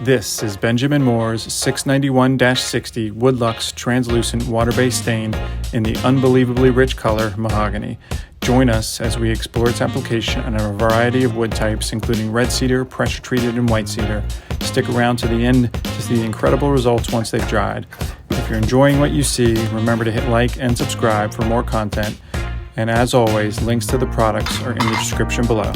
This is Benjamin Moore's 691-60 Woodluxe translucent water-based stain in the unbelievably rich color Mahogany. Join us as we explore its application on a variety of wood types, including red cedar, pressure-treated, and white cedar. Stick around to the end to see the incredible results once they've dried. If you're enjoying what you see, remember to hit like and subscribe for more content. And as always, links to the products are in the description below.